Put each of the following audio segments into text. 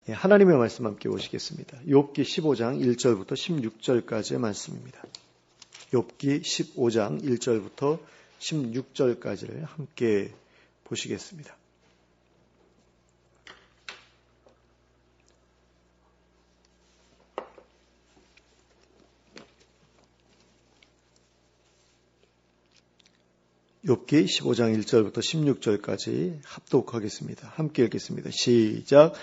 하나님의 말씀 함께 보시겠습니다. 욥기 15장 1절부터 16절까지의 말씀입니다. 욥기 15장 1절부터 16절까지를 함께 보시겠습니다. 욥기 15장 1절부터 16절까지 합독하겠습니다. 함께 읽겠습니다. 시작.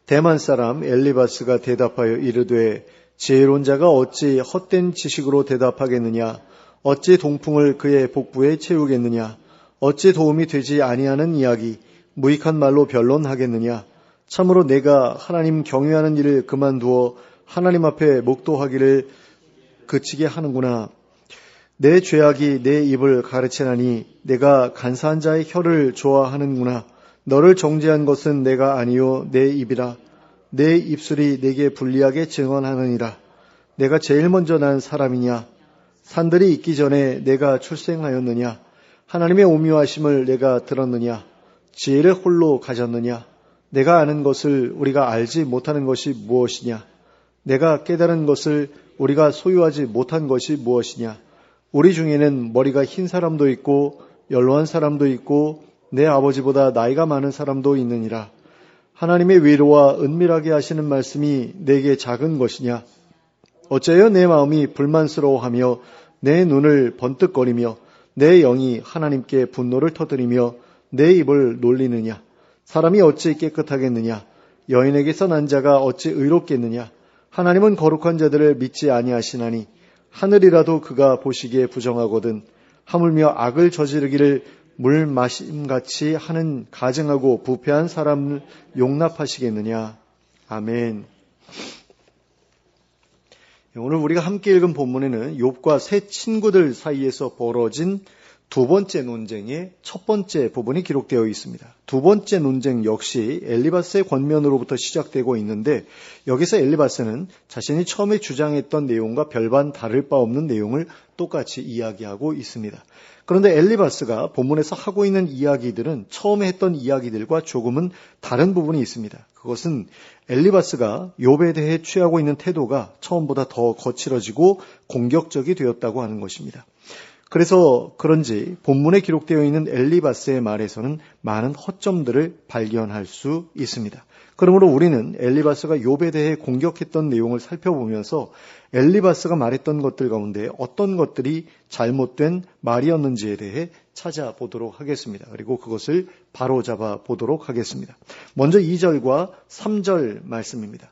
대만 사람 엘리바스가 대답하여 이르되 지혜로운 자가 어찌 헛된 지식으로 대답하겠느냐? 어찌 동풍을 그의 복부에 채우겠느냐? 어찌 도움이 되지 아니하는 이야기 무익한 말로 변론하겠느냐? 참으로 내가 하나님 경외하는 일을 그만두어 하나님 앞에 목도하기를 그치게 하는구나. 내 죄악이 내 입을 가르치나니 내가 간사한 자의 혀를 좋아하는구나. 너를 정죄한 것은 내가 아니요 내 입이라. 내 입술이 내게 불리하게 증언하느니라. 내가 제일 먼저 난 사람이냐? 산들이 있기 전에 내가 출생하였느냐? 하나님의 오묘하심을 내가 들었느냐? 지혜를 홀로 가졌느냐? 내가 아는 것을 우리가 알지 못하는 것이 무엇이냐? 내가 깨달은 것을 우리가 소유하지 못한 것이 무엇이냐? 우리 중에는 머리가 흰 사람도 있고 연로한 사람도 있고 내 아버지보다 나이가 많은 사람도 있느니라. 하나님의 위로와 은밀하게 하시는 말씀이 내게 작은 것이냐? 어째여 내 마음이 불만스러워하며 내 눈을 번뜩거리며 내 영이 하나님께 분노를 터뜨리며 내 입을 놀리느냐? 사람이 어찌 깨끗하겠느냐? 여인에게서 난 자가 어찌 의롭겠느냐? 하나님은 거룩한 자들을 믿지 아니하시나니 하늘이라도 그가 보시기에 부정하거든. 하물며 악을 저지르기를 물 마심같이 하는 가증하고 부패한 사람을 용납하시겠느냐. 아멘. 오늘 우리가 함께 읽은 본문에는 욥과 세 친구들 사이에서 벌어진 두 번째 논쟁의 첫 번째 부분이 기록되어 있습니다. 두 번째 논쟁 역시 엘리바스의 권면으로부터 시작되고 있는데 여기서 엘리바스는 자신이 처음에 주장했던 내용과 별반 다를 바 없는 내용을 똑같이 이야기하고 있습니다. 그런데 엘리바스가 본문에서 하고 있는 이야기들은 처음에 했던 이야기들과 조금은 다른 부분이 있습니다. 그것은 엘리바스가 욥에 대해 취하고 있는 태도가 처음보다 더 거칠어지고 공격적이 되었다고 하는 것입니다. 그래서 그런지 본문에 기록되어 있는 엘리바스의 말에서는 많은 허점들을 발견할 수 있습니다. 그러므로 우리는 엘리바스가 욥에 대해 공격했던 내용을 살펴보면서 엘리바스가 말했던 것들 가운데 어떤 것들이 잘못된 말이었는지에 대해 찾아보도록 하겠습니다. 그리고 그것을 바로잡아 보도록 하겠습니다. 먼저 2절과 3절 말씀입니다.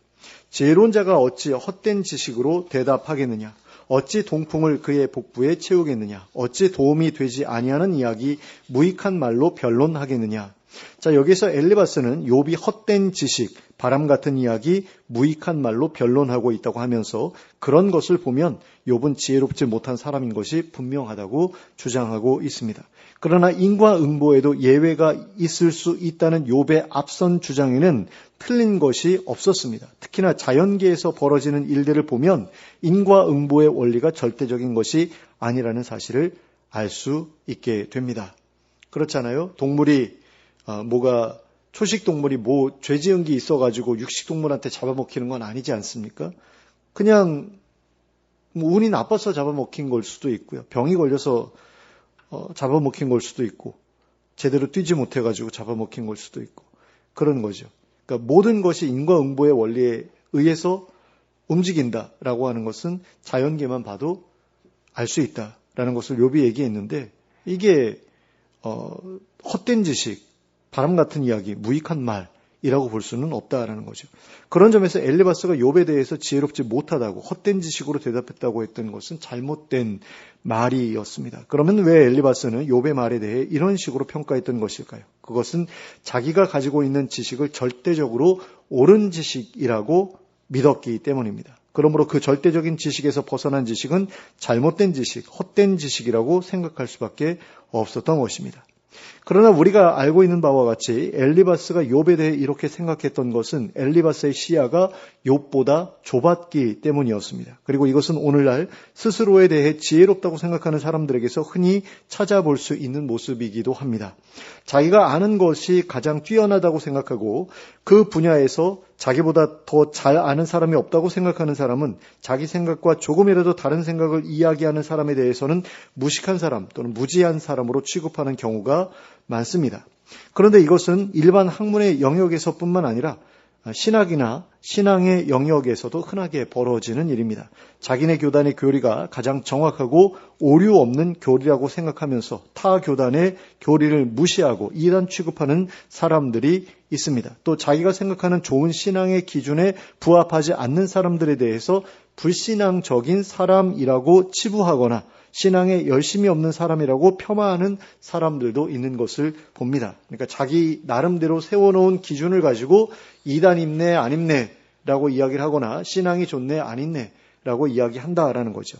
지혜로운 자가 어찌 헛된 지식으로 대답하겠느냐? 어찌 동풍을 그의 복부에 채우겠느냐? 어찌 도움이 되지 아니하는 이야기 무익한 말로 변론하겠느냐? 자, 여기서 엘리바스는 욥이 헛된 지식, 바람 같은 이야기, 무익한 말로 변론하고 있다고 하면서 그런 것을 보면 욥은 지혜롭지 못한 사람인 것이 분명하다고 주장하고 있습니다. 그러나 인과응보에도 예외가 있을 수 있다는 욥의 앞선 주장에는 틀린 것이 없었습니다. 특히나 자연계에서 벌어지는 일들을 보면 인과응보의 원리가 절대적인 것이 아니라는 사실을 알 수 있게 됩니다. 그렇잖아요. 동물이 초식동물이 죄 지은 게 있어가지고 육식동물한테 잡아먹히는 건 아니지 않습니까? 그냥 운이 나빠서 잡아먹힌 걸 수도 있고요. 병이 걸려서 잡아먹힌 걸 수도 있고 제대로 뛰지 못해가지고 잡아먹힌 걸 수도 있고 그런 거죠. 그러니까 모든 것이 인과응보의 원리에 의해서 움직인다라고 하는 것은 자연계만 봐도 알 수 있다라는 것을 욥이 얘기했는데 이게 헛된 지식, 바람 같은 이야기, 무익한 말이라고 볼 수는 없다라는 거죠. 그런 점에서 엘리바스가 욥에 대해서 지혜롭지 못하다고 헛된 지식으로 대답했다고 했던 것은 잘못된 말이었습니다. 그러면 왜 엘리바스는 욥의 말에 대해 이런 식으로 평가했던 것일까요? 그것은 자기가 가지고 있는 지식을 절대적으로 옳은 지식이라고 믿었기 때문입니다. 그러므로 그 절대적인 지식에서 벗어난 지식은 잘못된 지식, 헛된 지식이라고 생각할 수밖에 없었던 것입니다. 그러나 우리가 알고 있는 바와 같이 엘리바스가 욥에 대해 이렇게 생각했던 것은 엘리바스의 시야가 욥보다 좁았기 때문이었습니다. 그리고 이것은 오늘날 스스로에 대해 지혜롭다고 생각하는 사람들에게서 흔히 찾아볼 수 있는 모습이기도 합니다. 자기가 아는 것이 가장 뛰어나다고 생각하고 그 분야에서 자기보다 더 잘 아는 사람이 없다고 생각하는 사람은 자기 생각과 조금이라도 다른 생각을 이야기하는 사람에 대해서는 무식한 사람 또는 무지한 사람으로 취급하는 경우가 많습니다. 그런데 이것은 일반 학문의 영역에서뿐만 아니라 신학이나 신앙의 영역에서도 흔하게 벌어지는 일입니다. 자기네 교단의 교리가 가장 정확하고 오류 없는 교리라고 생각하면서 타 교단의 교리를 무시하고 이단 취급하는 사람들이 있습니다. 또 자기가 생각하는 좋은 신앙의 기준에 부합하지 않는 사람들에 대해서 불신앙적인 사람이라고 치부하거나 신앙에 열심이 없는 사람이라고 폄하하는 사람들도 있는 것을 봅니다. 그러니까 자기 나름대로 세워놓은 기준을 가지고 이단 입네 안 입네라고 이야기를 하거나 신앙이 좋네 안 있네라고 이야기한다라는 거죠.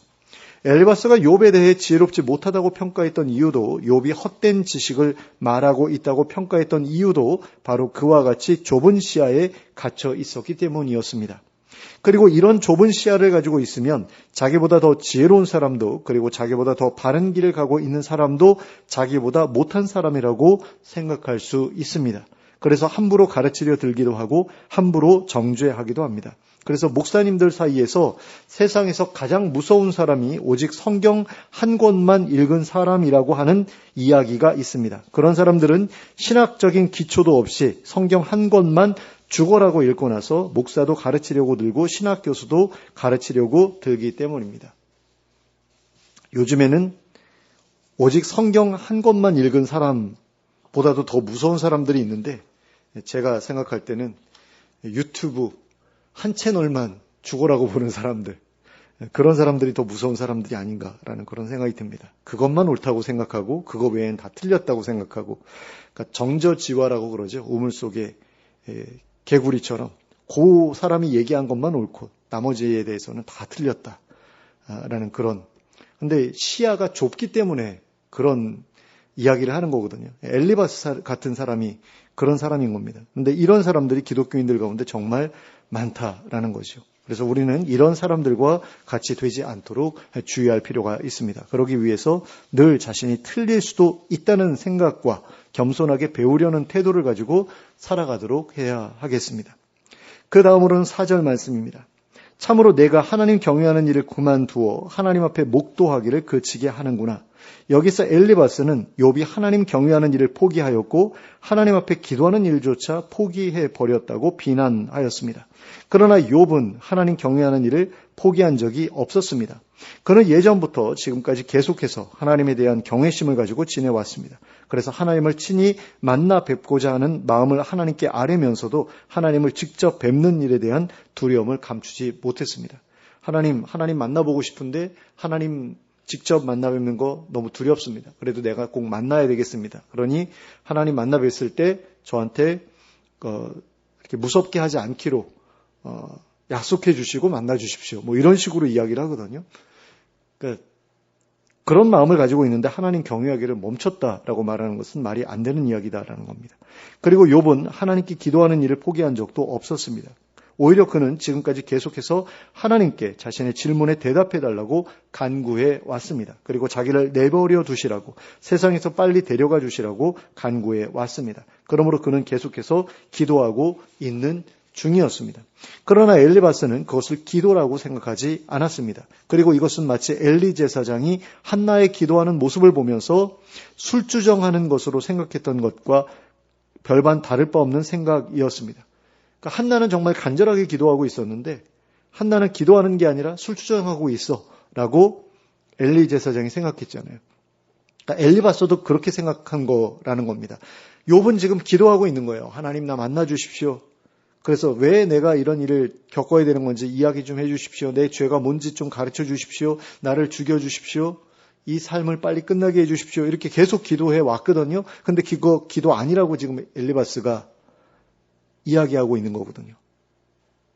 엘리바스가 욥에 대해 지혜롭지 못하다고 평가했던 이유도, 욥이 헛된 지식을 말하고 있다고 평가했던 이유도 바로 그와 같이 좁은 시야에 갇혀 있었기 때문이었습니다. 그리고 이런 좁은 시야를 가지고 있으면 자기보다 더 지혜로운 사람도, 그리고 자기보다 더 바른 길을 가고 있는 사람도 자기보다 못한 사람이라고 생각할 수 있습니다. 그래서 함부로 가르치려 들기도 하고 함부로 정죄하기도 합니다. 그래서 목사님들 사이에서 세상에서 가장 무서운 사람이 오직 성경 한 권만 읽은 사람이라고 하는 이야기가 있습니다. 그런 사람들은 신학적인 기초도 없이 성경 한 권만 죽어라고 읽고 나서 목사도 가르치려고 들고 신학 교수도 가르치려고 들기 때문입니다. 요즘에는 오직 성경 한 권만 읽은 사람보다도 더 무서운 사람들이 있는데, 제가 생각할 때는 유튜브 한 채널만 죽어라고 보는 사람들, 그런 사람들이 더 무서운 사람들이 아닌가라는 그런 생각이 듭니다. 그것만 옳다고 생각하고 그거 외엔 다 틀렸다고 생각하고, 그러니까 정저지화라고 그러죠. 우물 속에 개구리처럼 그 사람이 얘기한 것만 옳고 나머지에 대해서는 다 틀렸다라는 그런, 근데 시야가 좁기 때문에 그런 이야기를 하는 거거든요. 엘리바스 같은 사람이 그런 사람인 겁니다. 근데 이런 사람들이 기독교인들 가운데 정말 많다라는 거죠. 그래서 우리는 이런 사람들과 같이 되지 않도록 주의할 필요가 있습니다. 그러기 위해서 늘 자신이 틀릴 수도 있다는 생각과 겸손하게 배우려는 태도를 가지고 살아가도록 해야 하겠습니다. 그 다음으로는 4절 말씀입니다. 참으로 내가 하나님 경외하는 일을 그만두어 하나님 앞에 목도하기를 그치게 하는구나. 여기서 엘리바스는 욥이 하나님 경외하는 일을 포기하였고 하나님 앞에 기도하는 일조차 포기해 버렸다고 비난하였습니다. 그러나 욥은 하나님 경외하는 일을 포기한 적이 없었습니다. 그는 예전부터 지금까지 계속해서 하나님에 대한 경외심을 가지고 지내왔습니다. 그래서 하나님을 친히 만나 뵙고자 하는 마음을 하나님께 아뢰면서도 하나님을 직접 뵙는 일에 대한 두려움을 감추지 못했습니다. 하나님 만나보고 싶은데 하나님 직접 만나 뵙는 거 너무 두렵습니다. 그래도 내가 꼭 만나야 되겠습니다. 그러니 하나님 만나 뵀을 때 저한테 이렇게 무섭게 하지 않기로 약속해 주시고 만나 주십시오. 뭐 이런 식으로 이야기를 하거든요. 그러니까 그런 마음을 가지고 있는데 하나님 경외하기를 멈췄다라고 말하는 것은 말이 안 되는 이야기다라는 겁니다. 그리고 욥은 하나님께 기도하는 일을 포기한 적도 없었습니다. 오히려 그는 지금까지 계속해서 하나님께 자신의 질문에 대답해 달라고 간구해 왔습니다. 그리고 자기를 내버려 두시라고, 세상에서 빨리 데려가 주시라고 간구해 왔습니다. 그러므로 그는 계속해서 기도하고 있는 중이었습니다. 그러나 엘리바스는 그것을 기도라고 생각하지 않았습니다. 그리고 이것은 마치 엘리 제사장이 한나의 기도하는 모습을 보면서 술주정하는 것으로 생각했던 것과 별반 다를 바 없는 생각이었습니다. 그러니까 한나는 정말 간절하게 기도하고 있었는데 한나는 기도하는 게 아니라 술주정하고 있어 라고 엘리 제사장이 생각했잖아요. 그러니까 엘리바스도 그렇게 생각한 거라는 겁니다. 욥은 지금 기도하고 있는 거예요. 하나님 나 만나 주십시오. 그래서 왜 내가 이런 일을 겪어야 되는 건지 이야기 좀 해 주십시오. 내 죄가 뭔지 좀 가르쳐 주십시오. 나를 죽여 주십시오. 이 삶을 빨리 끝나게 해 주십시오. 이렇게 계속 기도해 왔거든요. 근데 그거 기도 아니라고 지금 엘리바스가 이야기하고 있는 거거든요.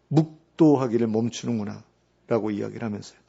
묵도하기를 멈추는구나 라고 이야기를 하면서요.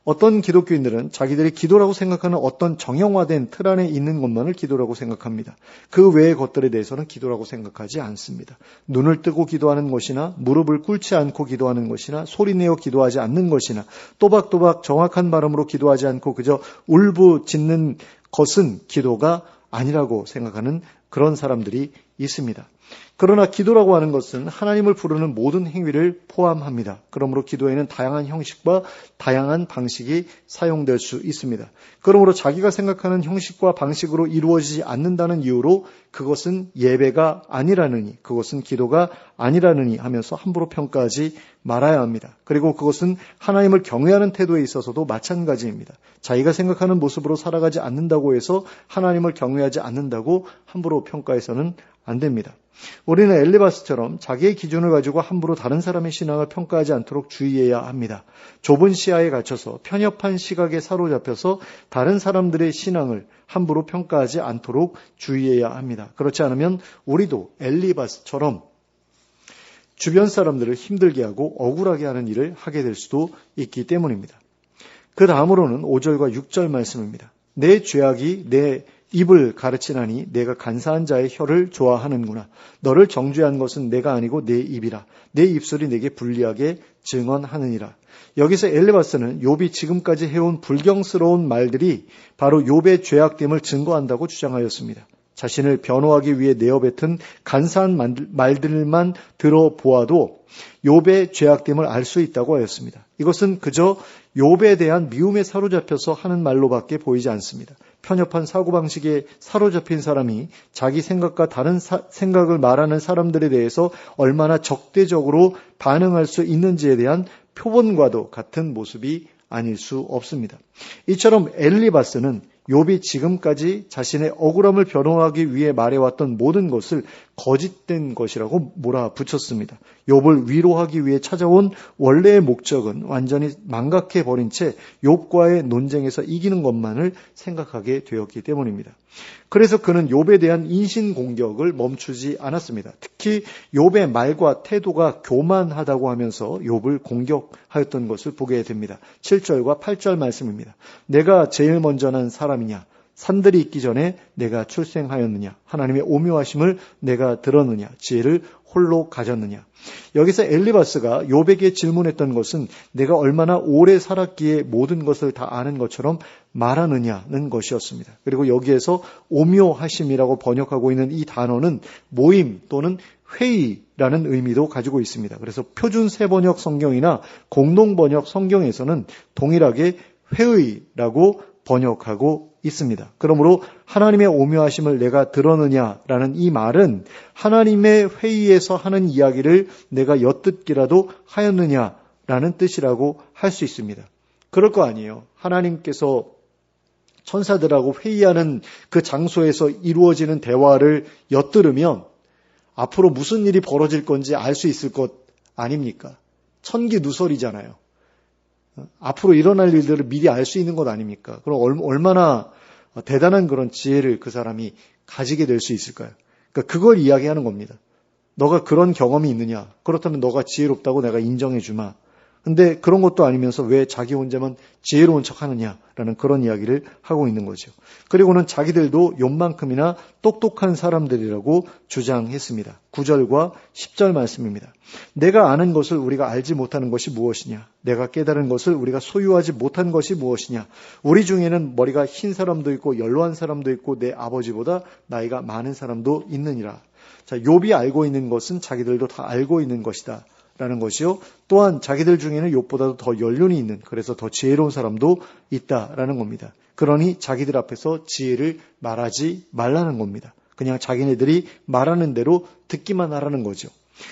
어떤 기독교인들은 자기들이 기도라고 생각하는 어떤 정형화된 틀 안에 있는 것만을 기도라고 생각합니다. 그 외의 것들에 대해서는 기도라고 생각하지 않습니다. 눈을 뜨고 기도하는 것이나 무릎을 꿇지 않고 기도하는 것이나 소리내어 기도하지 않는 것이나 또박또박 정확한 발음으로 기도하지 않고 그저 울부짖는 것은 기도가 아니라고 생각하는 그런 사람들이 있습니다. 그러나 기도라고 하는 것은 하나님을 부르는 모든 행위를 포함합니다. 그러므로 기도에는 다양한 형식과 다양한 방식이 사용될 수 있습니다. 그러므로 자기가 생각하는 형식과 방식으로 이루어지지 않는다는 이유로 그것은 예배가 아니라느니, 그것은 기도가 아니라느니 하면서 함부로 평가하지 말아야 합니다. 그리고 그것은 하나님을 경외하는 태도에 있어서도 마찬가지입니다. 자기가 생각하는 모습으로 살아가지 않는다고 해서 하나님을 경외하지 않는다고 함부로 평가해서는 안 됩니다. 우리는 엘리바스처럼 자기의 기준을 가지고 함부로 다른 사람의 신앙을 평가하지 않도록 주의해야 합니다. 좁은 시야에 갇혀서 편협한 시각에 사로잡혀서 다른 사람들의 신앙을 함부로 평가하지 않도록 주의해야 합니다. 그렇지 않으면 우리도 엘리바스처럼 주변 사람들을 힘들게 하고 억울하게 하는 일을 하게 될 수도 있기 때문입니다. 그 다음으로는 5절과 6절 말씀입니다. 내 죄악이 내 입을 가르치나니 내가 간사한 자의 혀를 좋아하는구나. 너를 정죄한 것은 내가 아니고 내 입이라. 내 입술이 내게 불리하게 증언하느니라. 여기서 엘리바스는 욥이 지금까지 해온 불경스러운 말들이 바로 욥의 죄악됨을 증거한다고 주장하였습니다. 자신을 변호하기 위해 내어뱉은 간사한 말들만 들어보아도 욥의 죄악됨을 알 수 있다고 하였습니다. 이것은 그저 욥에 대한 미움에 사로잡혀서 하는 말로밖에 보이지 않습니다. 편협한 사고방식에 사로잡힌 사람이 자기 생각과 다른 생각을 말하는 사람들에 대해서 얼마나 적대적으로 반응할 수 있는지에 대한 표본과도 같은 모습이 아닐 수 없습니다. 이처럼 엘리바스는 욥이 지금까지 자신의 억울함을 변호하기 위해 말해왔던 모든 것을 거짓된 것이라고 몰아붙였습니다. 욥을 위로하기 위해 찾아온 원래의 목적은 완전히 망각해버린 채 욥과의 논쟁에서 이기는 것만을 생각하게 되었기 때문입니다. 그래서 그는 욥에 대한 인신공격을 멈추지 않았습니다. 특히 욥의 말과 태도가 교만하다고 하면서 욥을 공격하였던 것을 보게 됩니다. 7절과 8절 말씀입니다. 내가 제일 먼저 난 사람이냐? 산들이 있기 전에 내가 출생하였느냐? 하나님의 오묘하심을 내가 들었느냐? 지혜를 홀로 가졌느냐? 여기서 엘리바스가 욥에게 질문했던 것은 내가 얼마나 오래 살았기에 모든 것을 다 아는 것처럼 말하느냐는 것이었습니다. 그리고 여기에서 오묘하심이라고 번역하고 있는 이 단어는 모임 또는 회의라는 의미도 가지고 있습니다. 그래서 표준 세번역 성경이나 공동번역 성경에서는 동일하게 회의라고 번역하고 있습니다. 그러므로 하나님의 오묘하심을 내가 들었느냐라는 이 말은 하나님의 회의에서 하는 이야기를 내가 엿듣기라도 하였느냐라는 뜻이라고 할 수 있습니다. 그럴 거 아니에요. 하나님께서 천사들하고 회의하는 그 장소에서 이루어지는 대화를 엿들으면 앞으로 무슨 일이 벌어질 건지 알 수 있을 것 아닙니까? 천기누설이잖아요. 앞으로 일어날 일들을 미리 알 수 있는 것 아닙니까? 그럼 얼마나 대단한 그런 지혜를 그 사람이 가지게 될 수 있을까요? 그러니까 그걸 이야기하는 겁니다. 너가 그런 경험이 있느냐? 그렇다면 너가 지혜롭다고 내가 인정해 주마. 근데 그런 것도 아니면서 왜 자기 혼자만 지혜로운 척 하느냐라는 그런 이야기를 하고 있는 거죠. 그리고는 자기들도 욥만큼이나 똑똑한 사람들이라고 주장했습니다. 9절과 10절 말씀입니다. 내가 아는 것을 우리가 알지 못하는 것이 무엇이냐? 내가 깨달은 것을 우리가 소유하지 못한 것이 무엇이냐? 우리 중에는 머리가 흰 사람도 있고 연로한 사람도 있고 내 아버지보다 나이가 많은 사람도 있느니라. 자, 욥이 알고 있는 것은 자기들도 다 알고 있는 것이다. 라는 것이요. 또한 자기들 중에는 욥보다도 더 연륜이 있는, 그래서 더 지혜로운 사람도 있다라는 겁니다. 그러니 자기들 앞에서 지혜를 말하지 말라는 겁니다. 그냥 자기네들이 말하는 대로 듣기만 하라는 거죠.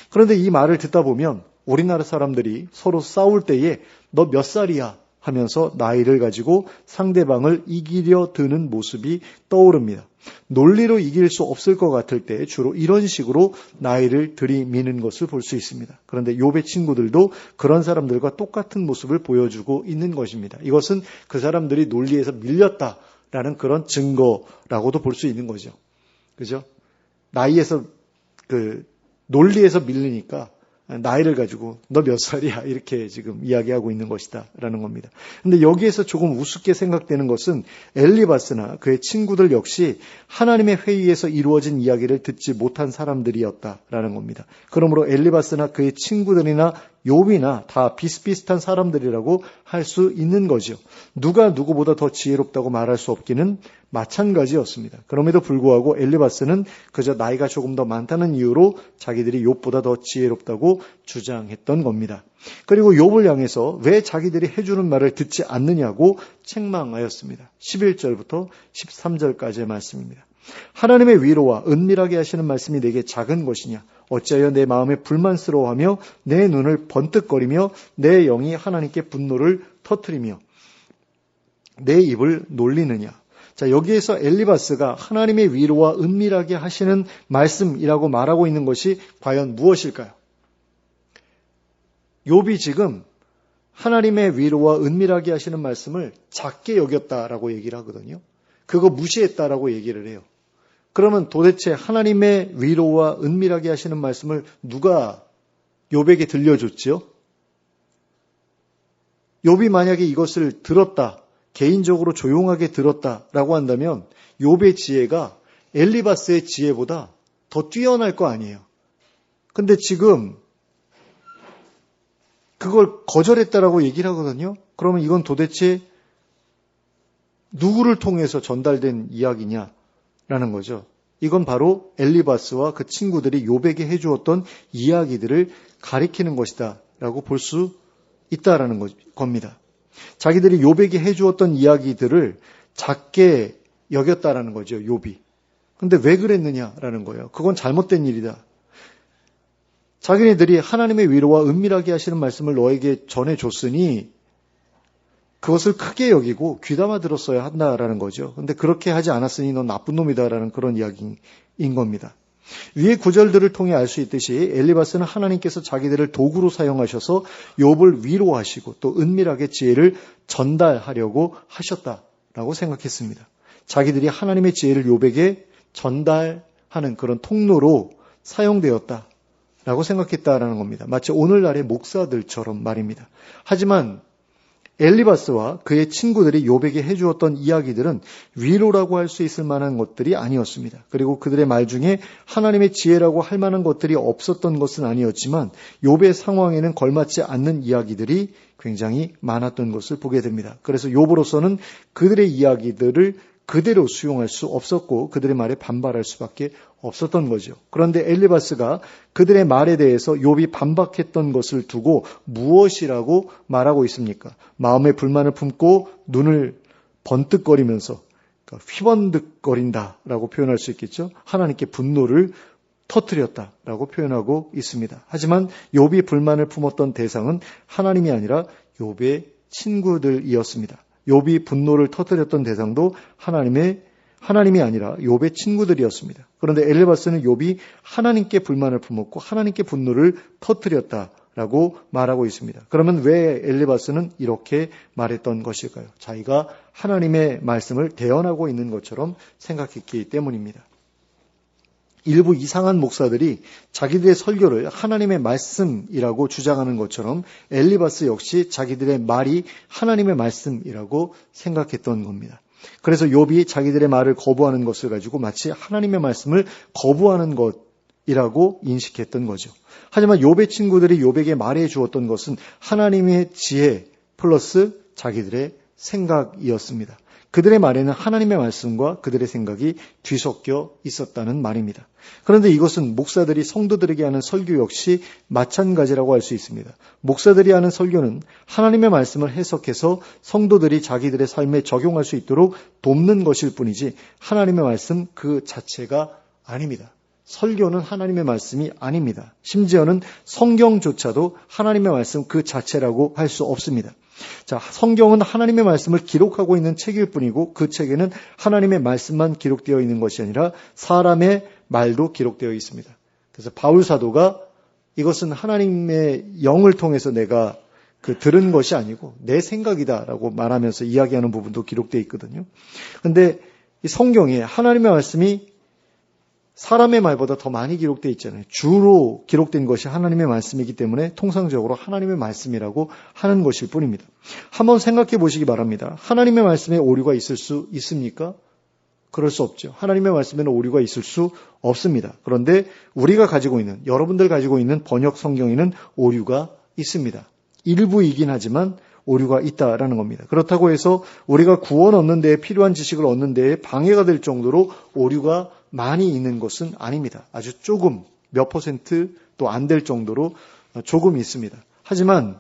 그런데 이 말을 듣다 보면 우리나라 사람들이 서로 싸울 때에 너 몇 살이야? 하면서 나이를 가지고 상대방을 이기려 드는 모습이 떠오릅니다. 논리로 이길 수 없을 것 같을 때 주로 이런 식으로 나이를 들이미는 것을 볼 수 있습니다. 그런데 욥의 친구들도 그런 사람들과 똑같은 모습을 보여주고 있는 것입니다. 이것은 그 사람들이 논리에서 밀렸다라는 그런 증거라고도 볼 수 있는 거죠. 그죠? 나이에서 논리에서 밀리니까 나이를 가지고 너 몇 살이야 이렇게 지금 이야기하고 있는 것이다 라는 겁니다. 그런데 여기에서 조금 우습게 생각되는 것은 엘리바스나 그의 친구들 역시 하나님의 회의에서 이루어진 이야기를 듣지 못한 사람들이었다라는 겁니다. 그러므로 엘리바스나 그의 친구들이나 욥이나 다 비슷비슷한 사람들이라고 할 수 있는 거죠. 누가 누구보다 더 지혜롭다고 말할 수 없기는 마찬가지였습니다. 그럼에도 불구하고 엘리바스는 그저 나이가 조금 더 많다는 이유로 자기들이 욥보다 더 지혜롭다고 주장했던 겁니다. 그리고 욥을 향해서 왜 자기들이 해주는 말을 듣지 않느냐고 책망하였습니다. 11절부터 13절까지의 말씀입니다. 하나님의 위로와 은밀하게 하시는 말씀이 내게 작은 것이냐? 어찌하여 내 마음에 불만스러워하며 내 눈을 번뜩거리며 내 영이 하나님께 분노를 터뜨리며 내 입을 놀리느냐? 자, 여기에서 엘리바스가 하나님의 위로와 은밀하게 하시는 말씀이라고 말하고 있는 것이 과연 무엇일까요? 욥이 지금 하나님의 위로와 은밀하게 하시는 말씀을 작게 여겼다라고 얘기를 하거든요. 그거 무시했다라고 얘기를 해요. 그러면 도대체 하나님의 위로와 은밀하게 하시는 말씀을 누가 욥에게 들려줬지요? 욥이 만약에 이것을 들었다, 개인적으로 조용하게 들었다라고 한다면 욥의 지혜가 엘리바스의 지혜보다 더 뛰어날 거 아니에요. 근데 지금 그걸 거절했다라고 얘기를 하거든요. 그러면 이건 도대체 누구를 통해서 전달된 이야기냐라는 거죠. 이건 바로 엘리바스와 그 친구들이 욥에게 해주었던 이야기들을 가리키는 것이다 라고 볼 수 있다라는 겁니다. 자기들이 욥에게 해주었던 이야기들을 작게 여겼다라는 거죠, 욥이. 근데 왜 그랬느냐라는 거예요. 그건 잘못된 일이다. 자기네들이 하나님의 위로와 은밀하게 하시는 말씀을 너에게 전해줬으니 그것을 크게 여기고 귀담아 들었어야 한다라는 거죠. 근데 그렇게 하지 않았으니 넌 나쁜 놈이다라는 그런 이야기인 겁니다. 위의 구절들을 통해 알 수 있듯이 엘리바스는 하나님께서 자기들을 도구로 사용하셔서 욥을 위로하시고 또 은밀하게 지혜를 전달하려고 하셨다라고 생각했습니다. 자기들이 하나님의 지혜를 욥에게 전달하는 그런 통로로 사용되었다라고 생각했다라는 겁니다. 마치 오늘날의 목사들처럼 말입니다. 하지만 엘리바스와 그의 친구들이 욥에게 해주었던 이야기들은 위로라고 할 수 있을 만한 것들이 아니었습니다. 그리고 그들의 말 중에 하나님의 지혜라고 할 만한 것들이 없었던 것은 아니었지만 욥의 상황에는 걸맞지 않는 이야기들이 굉장히 많았던 것을 보게 됩니다. 그래서 욥으로서는 그들의 이야기들을 그대로 수용할 수 없었고 그들의 말에 반발할 수밖에 없었던 거죠. 그런데 엘리바스가 그들의 말에 대해서 욥이 반박했던 것을 두고 무엇이라고 말하고 있습니까? 마음에 불만을 품고 눈을 번뜩거리면서 휘번득거린다라고 표현할 수 있겠죠. 하나님께 분노를 터뜨렸다라고 표현하고 있습니다. 하지만 욥이 불만을 품었던 대상은 하나님이 아니라 욥의 친구들이었습니다. 욥이 분노를 터뜨렸던 대상도 하나님이 아니라 욥의 친구들이었습니다. 그런데 엘리바스는 욥이 하나님께 불만을 품었고 하나님께 분노를 터뜨렸다라고 말하고 있습니다. 그러면 왜 엘리바스는 이렇게 말했던 것일까요? 자기가 하나님의 말씀을 대언하고 있는 것처럼 생각했기 때문입니다. 일부 이상한 목사들이 자기들의 설교를 하나님의 말씀이라고 주장하는 것처럼 엘리바스 역시 자기들의 말이 하나님의 말씀이라고 생각했던 겁니다. 그래서 욥이 자기들의 말을 거부하는 것을 가지고 마치 하나님의 말씀을 거부하는 것이라고 인식했던 거죠. 하지만 욥의 친구들이 욥에게 말해 주었던 것은 하나님의 지혜 플러스 자기들의 생각이었습니다. 그들의 말에는 하나님의 말씀과 그들의 생각이 뒤섞여 있었다는 말입니다. 그런데 이것은 목사들이 성도들에게 하는 설교 역시 마찬가지라고 할 수 있습니다. 목사들이 하는 설교는 하나님의 말씀을 해석해서 성도들이 자기들의 삶에 적용할 수 있도록 돕는 것일 뿐이지 하나님의 말씀 그 자체가 아닙니다. 설교는 하나님의 말씀이 아닙니다. 심지어는 성경조차도 하나님의 말씀 그 자체라고 할 수 없습니다. 자, 성경은 하나님의 말씀을 기록하고 있는 책일 뿐이고 그 책에는 하나님의 말씀만 기록되어 있는 것이 아니라 사람의 말도 기록되어 있습니다. 그래서 바울 사도가 이것은 하나님의 영을 통해서 내가 들은 것이 아니고 내 생각이다라고 말하면서 이야기하는 부분도 기록되어 있거든요. 그런데 이 성경에 하나님의 말씀이 사람의 말보다 더 많이 기록되어 있잖아요. 주로 기록된 것이 하나님의 말씀이기 때문에 통상적으로 하나님의 말씀이라고 하는 것일 뿐입니다. 한번 생각해 보시기 바랍니다. 하나님의 말씀에 오류가 있을 수 있습니까? 그럴 수 없죠. 하나님의 말씀에는 오류가 있을 수 없습니다. 그런데 우리가 가지고 있는, 여러분들 가지고 있는 번역 성경에는 오류가 있습니다. 일부이긴 하지만 오류가 있다라는 겁니다. 그렇다고 해서 우리가 구원 얻는 데에 필요한 지식을 얻는 데에 방해가 될 정도로 오류가 많이 있는 것은 아닙니다. 아주 조금 몇 %도 안 될 정도로 조금 있습니다. 하지만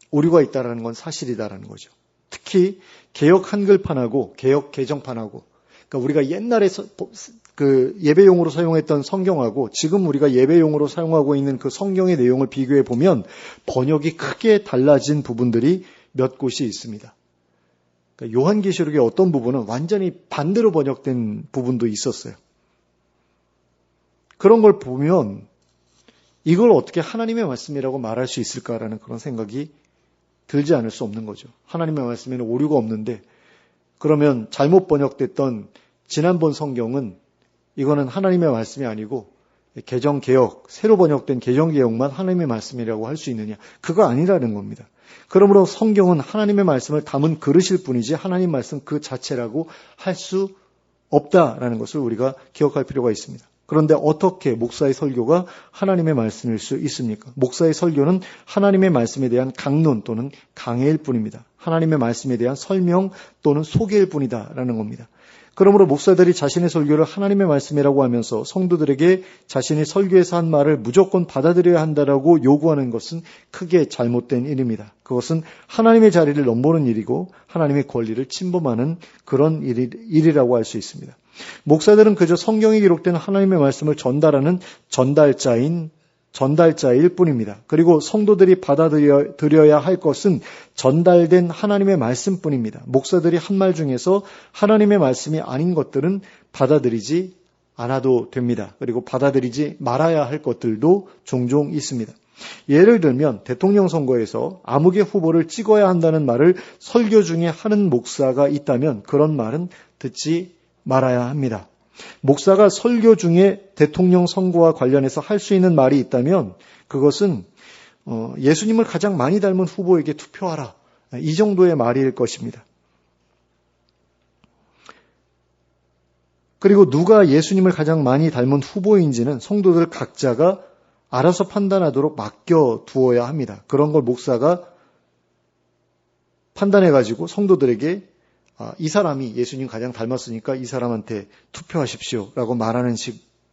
오류가 있다라는 건 사실이다라는 거죠. 특히 개역 한글판하고 개역 개정판하고, 그러니까 우리가 옛날에 그 예배용으로 사용했던 성경하고 지금 우리가 예배용으로 사용하고 있는 그 성경의 내용을 비교해 보면 번역이 크게 달라진 부분들이 몇 곳이 있습니다. 그러니까 요한계시록의 어떤 부분은 완전히 반대로 번역된 부분도 있었어요. 그런 걸 보면 이걸 어떻게 하나님의 말씀이라고 말할 수 있을까라는 그런 생각이 들지 않을 수 없는 거죠. 하나님의 말씀에는 오류가 없는데 그러면 잘못 번역됐던 지난번 성경은 이거는 하나님의 말씀이 아니고 개정개역, 새로 번역된 개정개역만 하나님의 말씀이라고 할 수 있느냐? 그거 아니라는 겁니다. 그러므로 성경은 하나님의 말씀을 담은 그릇일 뿐이지 하나님 말씀 그 자체라고 할 수 없다라는 것을 우리가 기억할 필요가 있습니다. 그런데 어떻게 목사의 설교가 하나님의 말씀일 수 있습니까? 목사의 설교는 하나님의 말씀에 대한 강론 또는 강해일 뿐입니다. 하나님의 말씀에 대한 설명 또는 소개일 뿐이다라는 겁니다. 그러므로 목사들이 자신의 설교를 하나님의 말씀이라고 하면서 성도들에게 자신이 설교에서 한 말을 무조건 받아들여야 한다라고 요구하는 것은 크게 잘못된 일입니다. 그것은 하나님의 자리를 넘보는 일이고 하나님의 권리를 침범하는 그런 일이라고 할 수 있습니다. 목사들은 그저 성경에 기록된 하나님의 말씀을 전달하는 전달자일 뿐입니다. 그리고 성도들이 받아들여야 할 것은 전달된 하나님의 말씀뿐입니다. 목사들이 한 말 중에서 하나님의 말씀이 아닌 것들은 받아들이지 않아도 됩니다. 그리고 받아들이지 말아야 할 것들도 종종 있습니다. 예를 들면 대통령 선거에서 아무개 후보를 찍어야 한다는 말을 설교 중에 하는 목사가 있다면 그런 말은 듣지 말아야 합니다. 목사가 설교 중에 대통령 선거와 관련해서 할 수 있는 말이 있다면 그것은 예수님을 가장 많이 닮은 후보에게 투표하라. 이 정도의 말일 것입니다. 그리고 누가 예수님을 가장 많이 닮은 후보인지는 성도들 각자가 알아서 판단하도록 맡겨두어야 합니다. 그런 걸 목사가 판단해가지고 성도들에게 이 사람이 예수님 가장 닮았으니까 이 사람한테 투표하십시오라고 말하는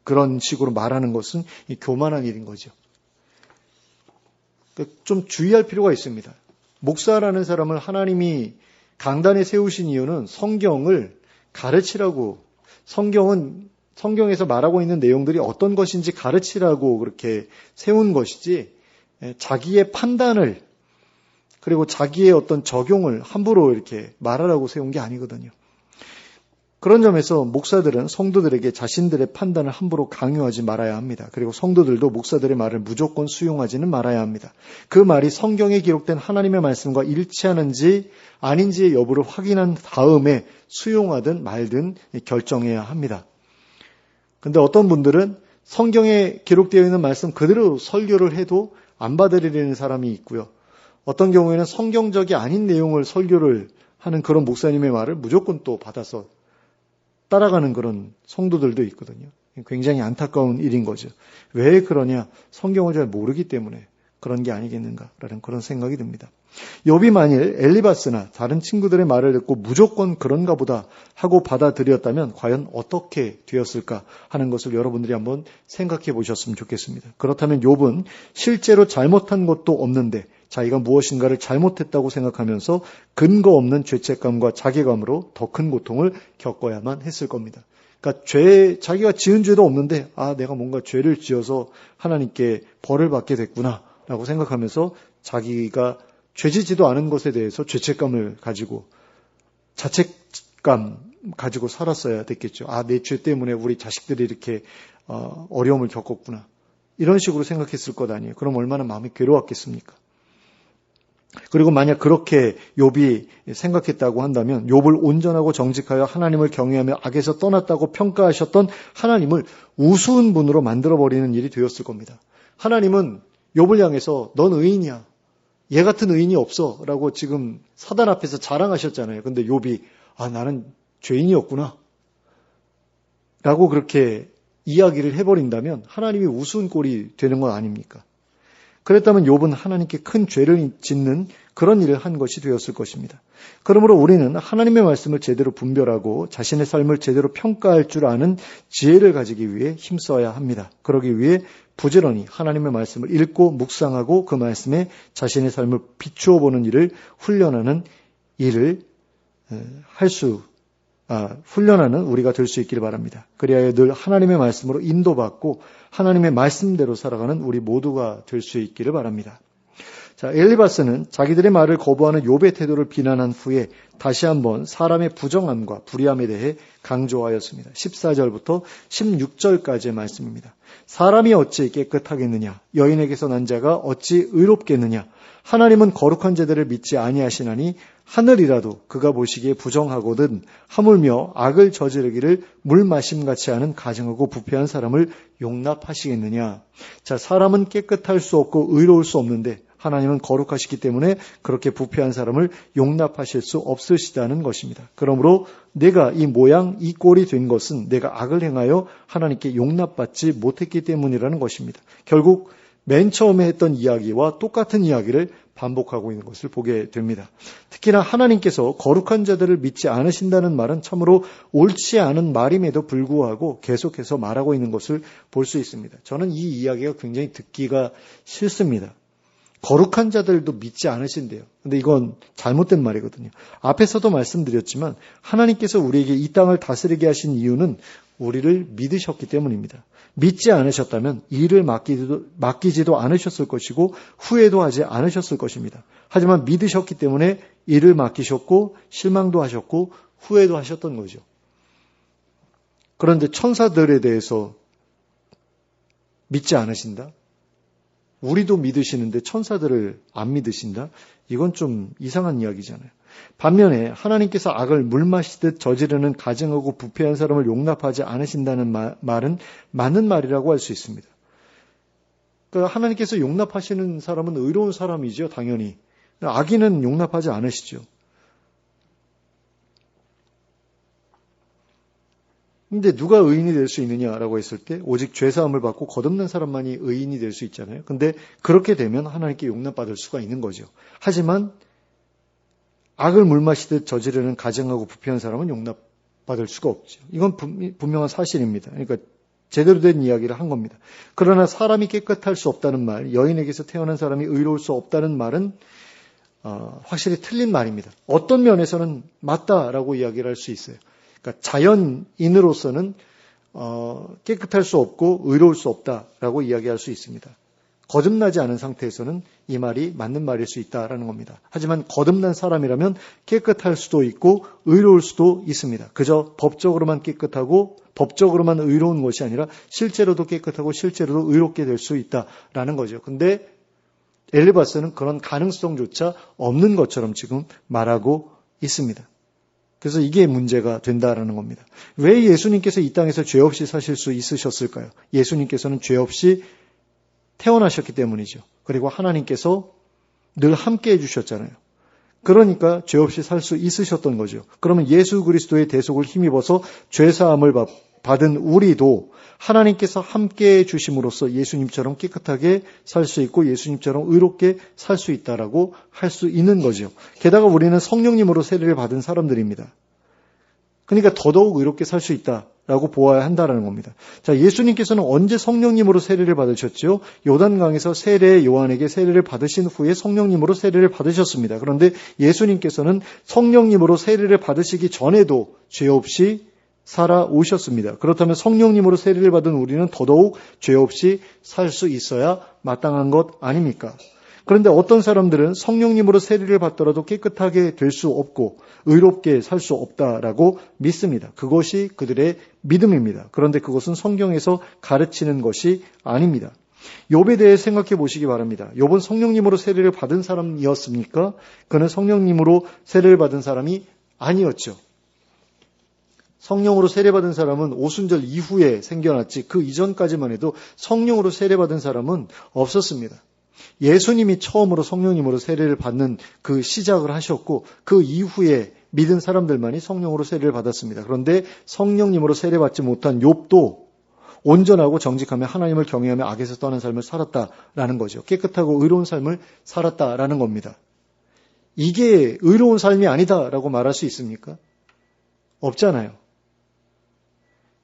그런 식으로 말하는 것은 교만한 일인 거죠. 좀 주의할 필요가 있습니다. 목사라는 사람을 하나님이 강단에 세우신 이유는 성경을 가르치라고, 성경에서 말하고 있는 내용들이 어떤 것인지 가르치라고 그렇게 세운 것이지 자기의 판단을 그리고 자기의 어떤 적용을 함부로 이렇게 말하라고 세운 게 아니거든요. 그런 점에서 목사들은 성도들에게 자신들의 판단을 함부로 강요하지 말아야 합니다. 그리고 성도들도 목사들의 말을 무조건 수용하지는 말아야 합니다. 그 말이 성경에 기록된 하나님의 말씀과 일치하는지 아닌지의 여부를 확인한 다음에 수용하든 말든 결정해야 합니다. 근데 어떤 분들은 성경에 기록되어 있는 말씀 그대로 설교를 해도 안 받아들이는 사람이 있고요. 어떤 경우에는 성경적이 아닌 내용을 설교를 하는 그런 목사님의 말을 무조건 또 받아서 따라가는 그런 성도들도 있거든요. 굉장히 안타까운 일인 거죠. 왜 그러냐? 성경을 잘 모르기 때문에 그런 게 아니겠는가라는 그런 생각이 듭니다. 욥이 만일 엘리바스나 다른 친구들의 말을 듣고 무조건 그런가 보다 하고 받아들였다면 과연 어떻게 되었을까 하는 것을 여러분들이 한번 생각해 보셨으면 좋겠습니다. 그렇다면 욥은 실제로 잘못한 것도 없는데 자기가 무엇인가를 잘못했다고 생각하면서 근거 없는 죄책감과 자괴감으로 더 큰 고통을 겪어야만 했을 겁니다. 그러니까 자기가 지은 죄도 없는데 내가 뭔가 죄를 지어서 하나님께 벌을 받게 됐구나 라고 생각하면서 자기가 죄지지도 않은 것에 대해서 죄책감을 가지고 자책감 가지고 살았어야 됐겠죠. 내 죄 때문에 우리 자식들이 이렇게 어려움을 겪었구나. 이런 식으로 생각했을 것 아니에요. 그럼 얼마나 마음이 괴로웠겠습니까? 그리고 만약 그렇게 욥이 생각했다고 한다면 욥을 온전하고 정직하여 하나님을 경외하며 악에서 떠났다고 평가하셨던 하나님을 우스운 분으로 만들어버리는 일이 되었을 겁니다. 하나님은 욥을 향해서 넌 의인이야. 얘 같은 의인이 없어 라고 지금 사단 앞에서 자랑하셨잖아요. 근데 욥이 나는 죄인이었구나 라고 그렇게 이야기를 해버린다면 하나님이 우스운 꼴이 되는 건 아닙니까? 그랬다면 욥은 하나님께 큰 죄를 짓는 그런 일을 한 것이 되었을 것입니다. 그러므로 우리는 하나님의 말씀을 제대로 분별하고 자신의 삶을 제대로 평가할 줄 아는 지혜를 가지기 위해 힘써야 합니다. 그러기 위해 부지런히 하나님의 말씀을 읽고 묵상하고 그 말씀에 자신의 삶을 비추어 보는 일을 훈련하는 훈련하는 우리가 될 수 있기를 바랍니다. 그리하여 늘 하나님의 말씀으로 인도받고 하나님의 말씀대로 살아가는 우리 모두가 될 수 있기를 바랍니다. 자, 엘리바스는 자기들의 말을 거부하는 욥의 태도를 비난한 후에 다시 한번 사람의 부정함과 불의함에 대해 강조하였습니다. 14절부터 16절까지의 말씀입니다. 사람이 어찌 깨끗하겠느냐? 여인에게서 난 자가 어찌 의롭겠느냐? 하나님은 거룩한 자들을 믿지 아니하시나니 하늘이라도 그가 보시기에 부정하거든 하물며 악을 저지르기를 물 마심같이 하는 가증하고 부패한 사람을 용납하시겠느냐? 자, 사람은 깨끗할 수 없고 의로울 수 없는데 하나님은 거룩하시기 때문에 그렇게 부패한 사람을 용납하실 수 없으시다는 것입니다. 그러므로 내가 이 모양 이 꼴이 된 것은 내가 악을 행하여 하나님께 용납받지 못했기 때문이라는 것입니다. 결국 맨 처음에 했던 이야기와 똑같은 이야기를 반복하고 있는 것을 보게 됩니다. 특히나 하나님께서 거룩한 자들을 믿지 않으신다는 말은 참으로 옳지 않은 말임에도 불구하고 계속해서 말하고 있는 것을 볼 수 있습니다. 저는 이 이야기가 굉장히 듣기가 싫습니다. 거룩한 자들도 믿지 않으신대요. 근데 이건 잘못된 말이거든요. 앞에서도 말씀드렸지만 하나님께서 우리에게 이 땅을 다스리게 하신 이유는 우리를 믿으셨기 때문입니다. 믿지 않으셨다면 일을 맡기지도 않으셨을 것이고 후회도 하지 않으셨을 것입니다. 하지만 믿으셨기 때문에 일을 맡기셨고 실망도 하셨고 후회도 하셨던 거죠. 그런데 천사들에 대해서 믿지 않으신다? 우리도 믿으시는데 천사들을 안 믿으신다? 이건 좀 이상한 이야기잖아요. 반면에 하나님께서 악을 물 마시듯 저지르는 가증하고 부패한 사람을 용납하지 않으신다는 말은 맞는 말이라고 할 수 있습니다. 그러니까 하나님께서 용납하시는 사람은 의로운 사람이죠, 당연히. 악인은 용납하지 않으시죠. 근데 누가 의인이 될 수 있느냐라고 했을 때 오직 죄사함을 받고 거듭난 사람만이 의인이 될 수 있잖아요. 근데 그렇게 되면 하나님께 용납받을 수가 있는 거죠. 하지만 악을 물마시듯 저지르는 가증하고 부패한 사람은 용납받을 수가 없죠. 이건 분명한 사실입니다. 그러니까 제대로 된 이야기를 한 겁니다. 그러나 사람이 깨끗할 수 없다는 말, 여인에게서 태어난 사람이 의로울 수 없다는 말은 확실히 틀린 말입니다. 어떤 면에서는 맞다라고 이야기를 할 수 있어요. 그러니까 자연인으로서는 깨끗할 수 없고 의로울 수 없다라고 이야기할 수 있습니다. 거듭나지 않은 상태에서는 이 말이 맞는 말일 수 있다라는 겁니다. 하지만 거듭난 사람이라면 깨끗할 수도 있고 의로울 수도 있습니다. 그저 법적으로만 깨끗하고 법적으로만 의로운 것이 아니라 실제로도 깨끗하고 실제로도 의롭게 될 수 있다라는 거죠. 근데 엘리바스는 그런 가능성조차 없는 것처럼 지금 말하고 있습니다. 그래서 이게 문제가 된다라는 겁니다. 왜 예수님께서 이 땅에서 죄 없이 사실 수 있으셨을까요? 예수님께서는 죄 없이 태어나셨기 때문이죠. 그리고 하나님께서 늘 함께 해주셨잖아요. 그러니까 죄 없이 살 수 있으셨던 거죠. 그러면 예수 그리스도의 대속을 힘입어서 죄사함을 받은 우리도 하나님께서 함께 해주심으로써 예수님처럼 깨끗하게 살 수 있고 예수님처럼 의롭게 살 수 있다라고 할 수 있는 거죠. 게다가 우리는 성령님으로 세례를 받은 사람들입니다. 그러니까 더더욱 의롭게 살 수 있다라고 보아야 한다는 겁니다. 자, 예수님께서는 언제 성령님으로 세례를 받으셨죠? 요단강에서 세례 요한에게 세례를 받으신 후에 성령님으로 세례를 받으셨습니다. 그런데 예수님께서는 성령님으로 세례를 받으시기 전에도 죄 없이 살아오셨습니다. 그렇다면 성령님으로 세례를 받은 우리는 더더욱 죄 없이 살 수 있어야 마땅한 것 아닙니까? 그런데 어떤 사람들은 성령님으로 세례를 받더라도 깨끗하게 될 수 없고 의롭게 살 수 없다라고 믿습니다. 그것이 그들의 믿음입니다. 그런데 그것은 성경에서 가르치는 것이 아닙니다. 욥에 대해 생각해 보시기 바랍니다. 욥은 성령님으로 세례를 받은 사람이었습니까? 그는 성령님으로 세례를 받은 사람이 아니었죠. 성령으로 세례받은 사람은 오순절 이후에 생겨났지 그 이전까지만 해도 성령으로 세례받은 사람은 없었습니다. 예수님이 처음으로 성령님으로 세례를 받는 그 시작을 하셨고 그 이후에 믿은 사람들만이 성령으로 세례를 받았습니다. 그런데 성령님으로 세례받지 못한 욥도 온전하고 정직하며 하나님을 경외하며 악에서 떠난 삶을 살았다라는 거죠. 깨끗하고 의로운 삶을 살았다라는 겁니다. 이게 의로운 삶이 아니다라고 말할 수 있습니까? 없잖아요.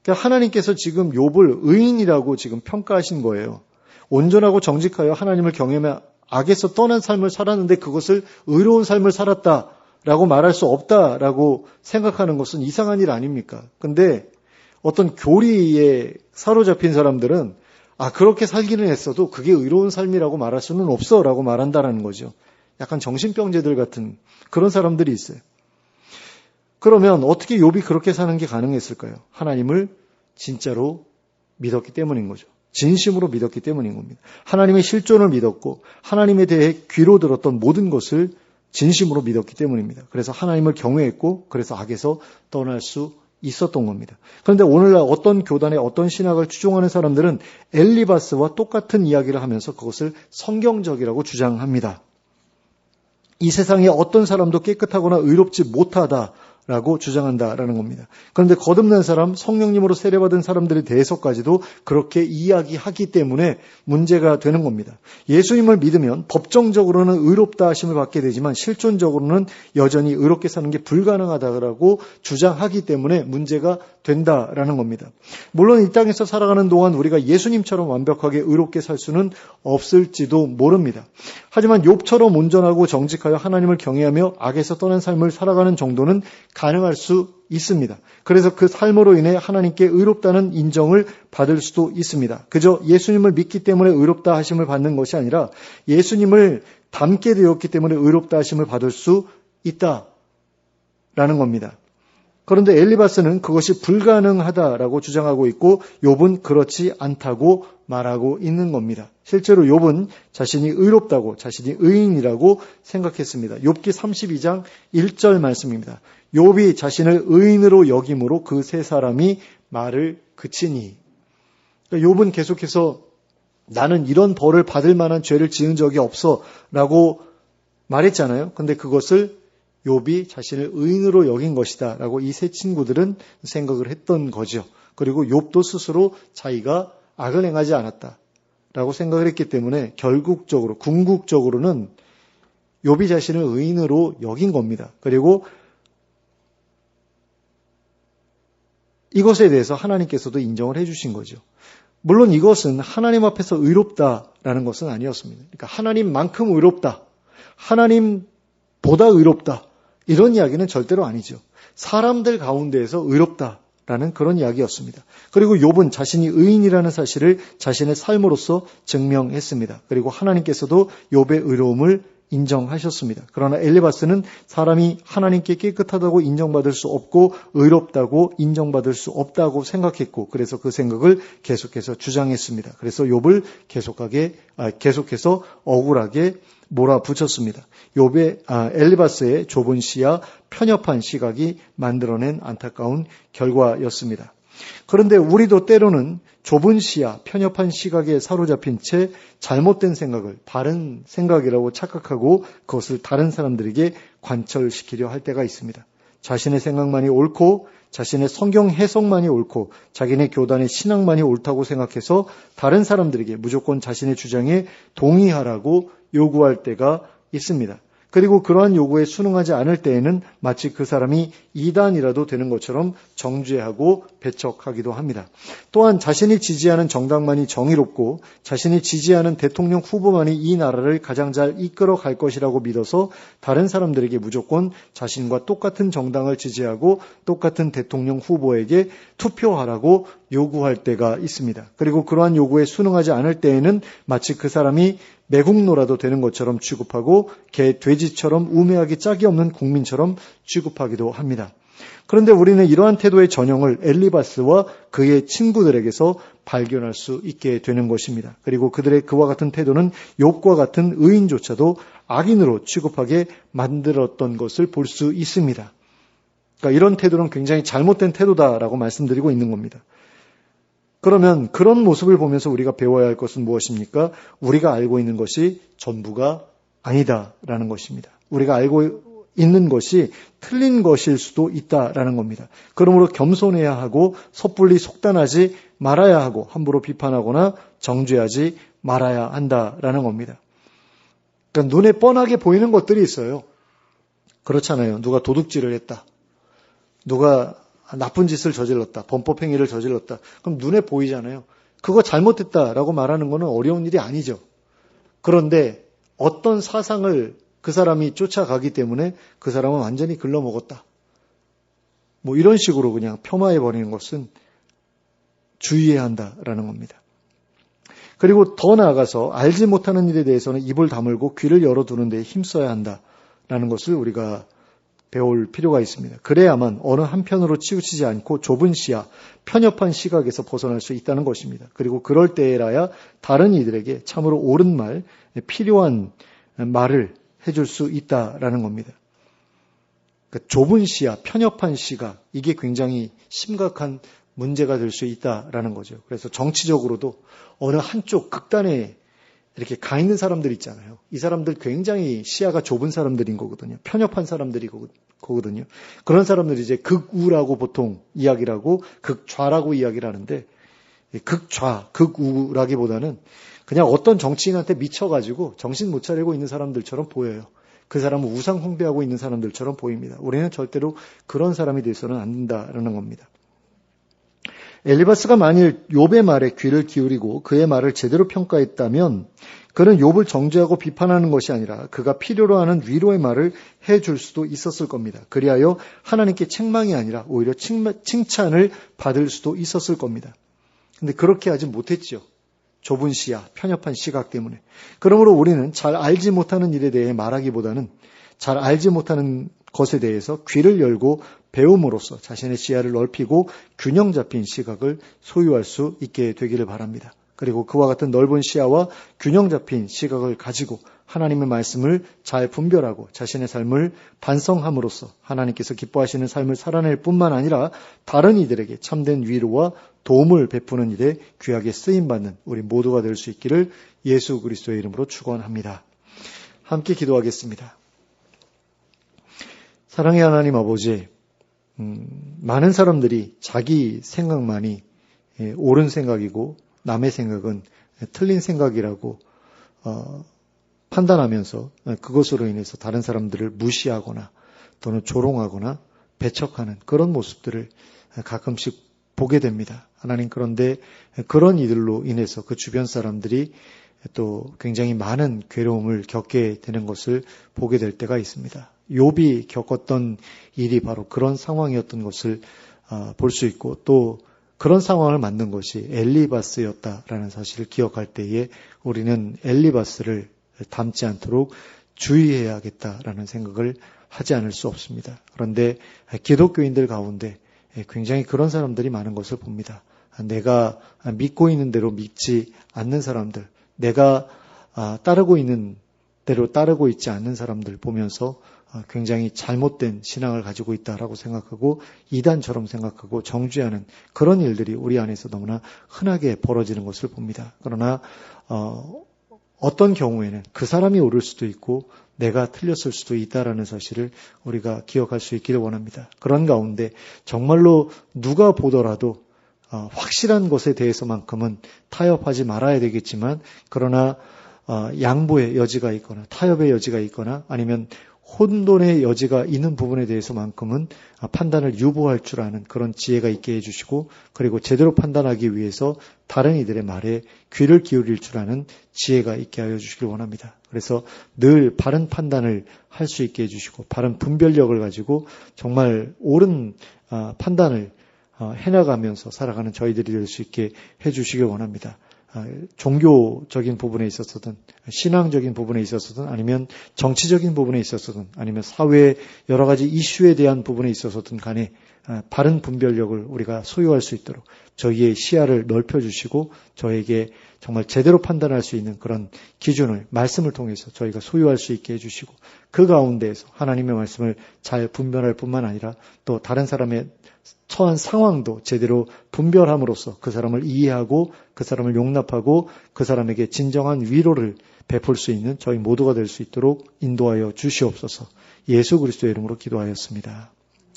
그러니까 하나님께서 지금 욥을 의인이라고 지금 평가하신 거예요. 온전하고 정직하여 하나님을 경외하며 악에서 떠난 삶을 살았는데 그것을 의로운 삶을 살았다라고 말할 수 없다라고 생각하는 것은 이상한 일 아닙니까? 근데 어떤 교리에 사로잡힌 사람들은 그렇게 살기는 했어도 그게 의로운 삶이라고 말할 수는 없어라고 말한다라는 거죠. 약간 정신병자들 같은 그런 사람들이 있어요. 그러면 어떻게 욥이 그렇게 사는 게 가능했을까요? 하나님을 진짜로 믿었기 때문인 거죠. 진심으로 믿었기 때문인 겁니다. 하나님의 실존을 믿었고 하나님에 대해 귀로 들었던 모든 것을 진심으로 믿었기 때문입니다. 그래서 하나님을 경외했고 그래서 악에서 떠날 수 있었던 겁니다. 그런데 오늘날 어떤 교단의 어떤 신학을 추종하는 사람들은 엘리바스와 똑같은 이야기를 하면서 그것을 성경적이라고 주장합니다. 이 세상에 어떤 사람도 깨끗하거나 의롭지 못하다라고 주장한다라는 겁니다. 그런데 거듭난 사람, 성령님으로 세례받은 사람들에 대해서까지도 그렇게 이야기하기 때문에 문제가 되는 겁니다. 예수님을 믿으면 법정적으로는 의롭다 하심을 받게 되지만 실존적으로는 여전히 의롭게 사는 게 불가능하다고 주장하기 때문에 문제가 된다라는 겁니다. 물론 이 땅에서 살아가는 동안 우리가 예수님처럼 완벽하게 의롭게 살 수는 없을지도 모릅니다. 하지만 욥처럼 온전하고 정직하여 하나님을 경외하며 악에서 떠난 삶을 살아가는 정도는 가능할 수 있습니다. 그래서 그 삶으로 인해 하나님께 의롭다는 인정을 받을 수도 있습니다. 그저 예수님을 믿기 때문에 의롭다 하심을 받는 것이 아니라 예수님을 닮게 되었기 때문에 의롭다 하심을 받을 수 있다라는 겁니다. 그런데 엘리바스는 그것이 불가능하다라고 주장하고 있고 욥은 그렇지 않다고 말하고 있는 겁니다. 실제로 욥은 자신이 의롭다고 자신이 의인이라고 생각했습니다. 욥기 32장 1절 말씀입니다. 욥이 자신을 의인으로 여김으로 그 세 사람이 말을 그치니. 그러니까 욥은 계속해서 나는 이런 벌을 받을 만한 죄를 지은 적이 없어 라고 말했잖아요. 근데 그것을 욥이 자신을 의인으로 여긴 것이다 라고 이 세 친구들은 생각을 했던 거죠. 그리고 욥도 스스로 자기가 악을 행하지 않았다 라고 생각을 했기 때문에 결국적으로 궁극적으로는 욥이 자신을 의인으로 여긴 겁니다. 그리고 이것에 대해서 하나님께서도 인정을 해주신 거죠. 물론 이것은 하나님 앞에서 의롭다라는 것은 아니었습니다. 그러니까 하나님만큼 의롭다, 하나님보다 의롭다 이런 이야기는 절대로 아니죠. 사람들 가운데에서 의롭다라는 그런 이야기였습니다. 그리고 욥은 자신이 의인이라는 사실을 자신의 삶으로서 증명했습니다. 그리고 하나님께서도 욥의 의로움을 인정하셨습니다. 그러나 엘리바스는 사람이 하나님께 깨끗하다고 인정받을 수 없고 의롭다고 인정받을 수 없다고 생각했고 그래서 그 생각을 계속해서 주장했습니다. 그래서 욥을 계속해서 억울하게 몰아붙였습니다. 엘리바스의 좁은 시야, 편협한 시각이 만들어낸 안타까운 결과였습니다. 그런데 우리도 때로는 좁은 시야, 편협한 시각에 사로잡힌 채 잘못된 생각을 바른 생각이라고 착각하고 그것을 다른 사람들에게 관철시키려 할 때가 있습니다. 자신의 생각만이 옳고 자신의 성경 해석만이 옳고 자기네 교단의 신앙만이 옳다고 생각해서 다른 사람들에게 무조건 자신의 주장에 동의하라고 요구할 때가 있습니다. 그리고 그러한 요구에 순응하지 않을 때에는 마치 그 사람이 이단이라도 되는 것처럼 정죄하고 배척하기도 합니다. 또한 자신이 지지하는 정당만이 정의롭고 자신이 지지하는 대통령 후보만이 이 나라를 가장 잘 이끌어갈 것이라고 믿어서 다른 사람들에게 무조건 자신과 똑같은 정당을 지지하고 똑같은 대통령 후보에게 투표하라고 요구할 때가 있습니다. 그리고 그러한 요구에 순응하지 않을 때에는 마치 그 사람이 매국노라도 되는 것처럼 취급하고 개, 돼지처럼 우매하기 짝이 없는 국민처럼 취급하기도 합니다. 그런데 우리는 이러한 태도의 전형을 엘리바스와 그의 친구들에게서 발견할 수 있게 되는 것입니다. 그리고 그들의 그와 같은 태도는 욥과 같은 의인조차도 악인으로 취급하게 만들었던 것을 볼 수 있습니다. 그러니까 이런 태도는 굉장히 잘못된 태도다라고 말씀드리고 있는 겁니다. 그러면 그런 모습을 보면서 우리가 배워야 할 것은 무엇입니까? 우리가 알고 있는 것이 전부가 아니다라는 것입니다. 우리가 알고 있는 것이 틀린 것일 수도 있다라는 겁니다. 그러므로 겸손해야 하고 섣불리 속단하지 말아야 하고 함부로 비판하거나 정죄하지 말아야 한다라는 겁니다. 그러니까 눈에 뻔하게 보이는 것들이 있어요. 그렇잖아요. 누가 도둑질을 했다. 누가 나쁜 짓을 저질렀다. 범법행위를 저질렀다. 그럼 눈에 보이잖아요. 그거 잘못했다라고 말하는 거는 어려운 일이 아니죠. 그런데 어떤 사상을 그 사람이 쫓아가기 때문에 그 사람은 완전히 글러먹었다. 뭐 이런 식으로 그냥 폄하해버리는 것은 주의해야 한다라는 겁니다. 그리고 더 나아가서 알지 못하는 일에 대해서는 입을 다물고 귀를 열어두는 데 힘써야 한다라는 것을 우리가 배울 필요가 있습니다. 그래야만 어느 한편으로 치우치지 않고 좁은 시야, 편협한 시각에서 벗어날 수 있다는 것입니다. 그리고 그럴 때라야 다른 이들에게 참으로 옳은 말, 필요한 말을 해줄 수 있다라는 겁니다. 그러니까 좁은 시야, 편협한 시각, 이게 굉장히 심각한 문제가 될 수 있다라는 거죠. 그래서 정치적으로도 어느 한쪽 극단에 이렇게 가 있는 사람들 있잖아요. 이 사람들 굉장히 시야가 좁은 사람들인 거거든요. 편협한 사람들이 거거든요. 그런 사람들이 이제 극우라고 보통 이야기를 하고 극좌라고 이야기를 하는데 극좌, 극우라기보다는 그냥 어떤 정치인한테 미쳐가지고 정신 못 차리고 있는 사람들처럼 보여요. 그 사람은 우상 숭배하고 있는 사람들처럼 보입니다. 우리는 절대로 그런 사람이 돼서는 안 된다라는 겁니다. 엘리바스가 만일 욥의 말에 귀를 기울이고 그의 말을 제대로 평가했다면 그는 욥을 정죄하고 비판하는 것이 아니라 그가 필요로 하는 위로의 말을 해줄 수도 있었을 겁니다. 그리하여 하나님께 책망이 아니라 오히려 칭찬을 받을 수도 있었을 겁니다. 근데 그렇게 하지 못했죠. 좁은 시야, 편협한 시각 때문에. 그러므로 우리는 잘 알지 못하는 일에 대해 말하기보다는 잘 알지 못하는 것에 대해서 귀를 열고 배움으로써 자신의 시야를 넓히고 균형 잡힌 시각을 소유할 수 있게 되기를 바랍니다. 그리고 그와 같은 넓은 시야와 균형 잡힌 시각을 가지고 하나님의 말씀을 잘 분별하고 자신의 삶을 반성함으로써 하나님께서 기뻐하시는 삶을 살아낼 뿐만 아니라 다른 이들에게 참된 위로와 도움을 베푸는 일에 귀하게 쓰임받는 우리 모두가 될 수 있기를 예수 그리스도의 이름으로 축원합니다. 함께 기도하겠습니다. 사랑의 하나님 아버지, 많은 사람들이 자기 생각만이 옳은 생각이고 남의 생각은 틀린 생각이라고 판단하면서 그것으로 인해서 다른 사람들을 무시하거나 또는 조롱하거나 배척하는 그런 모습들을 가끔씩 보게 됩니다. 하나님, 그런데 그런 이들로 인해서 그 주변 사람들이 또 굉장히 많은 괴로움을 겪게 되는 것을 보게 될 때가 있습니다. 욥이 겪었던 일이 바로 그런 상황이었던 것을 볼 수 있고 또 그런 상황을 만든 것이 엘리바스였다라는 사실을 기억할 때에 우리는 엘리바스를 닮지 않도록 주의해야겠다라는 생각을 하지 않을 수 없습니다. 그런데 기독교인들 가운데 굉장히 그런 사람들이 많은 것을 봅니다. 내가 믿고 있는 대로 믿지 않는 사람들, 내가 따르고 있는 대로 따르고 있지 않는 사람들 보면서 굉장히 잘못된 신앙을 가지고 있다라고 생각하고 이단처럼 생각하고 정죄하는 그런 일들이 우리 안에서 너무나 흔하게 벌어지는 것을 봅니다. 그러나 어떤 경우에는 그 사람이 옳을 수도 있고 내가 틀렸을 수도 있다라는 사실을 우리가 기억할 수 있기를 원합니다. 그런 가운데 정말로 누가 보더라도 확실한 것에 대해서만큼은 타협하지 말아야 되겠지만 그러나 양보의 여지가 있거나 타협의 여지가 있거나 아니면 혼돈의 여지가 있는 부분에 대해서만큼은 판단을 유보할 줄 아는 그런 지혜가 있게 해주시고 그리고 제대로 판단하기 위해서 다른 이들의 말에 귀를 기울일 줄 아는 지혜가 있게 하여 주시길 원합니다. 그래서 늘 바른 판단을 할 수 있게 해주시고 바른 분별력을 가지고 정말 옳은 판단을 해나가면서 살아가는 저희들이 될 수 있게 해주시길 원합니다. 종교적인 부분에 있어서든 신앙적인 부분에 있어서든 아니면 정치적인 부분에 있어서든 아니면 사회의 여러 가지 이슈에 대한 부분에 있어서든 간에 바른 분별력을 우리가 소유할 수 있도록 저희의 시야를 넓혀주시고 저에게 정말 제대로 판단할 수 있는 그런 기준을 말씀을 통해서 저희가 소유할 수 있게 해주시고 그 가운데에서 하나님의 말씀을 잘 분별할 뿐만 아니라 또 다른 사람의 처한 상황도 제대로 분별함으로써 그 사람을 이해하고 그 사람을 용납하고 그 사람에게 진정한 위로를 베풀 수 있는 저희 모두가 될 수 있도록 인도하여 주시옵소서. 예수 그리스도의 이름으로 기도하였습니다.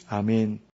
아멘.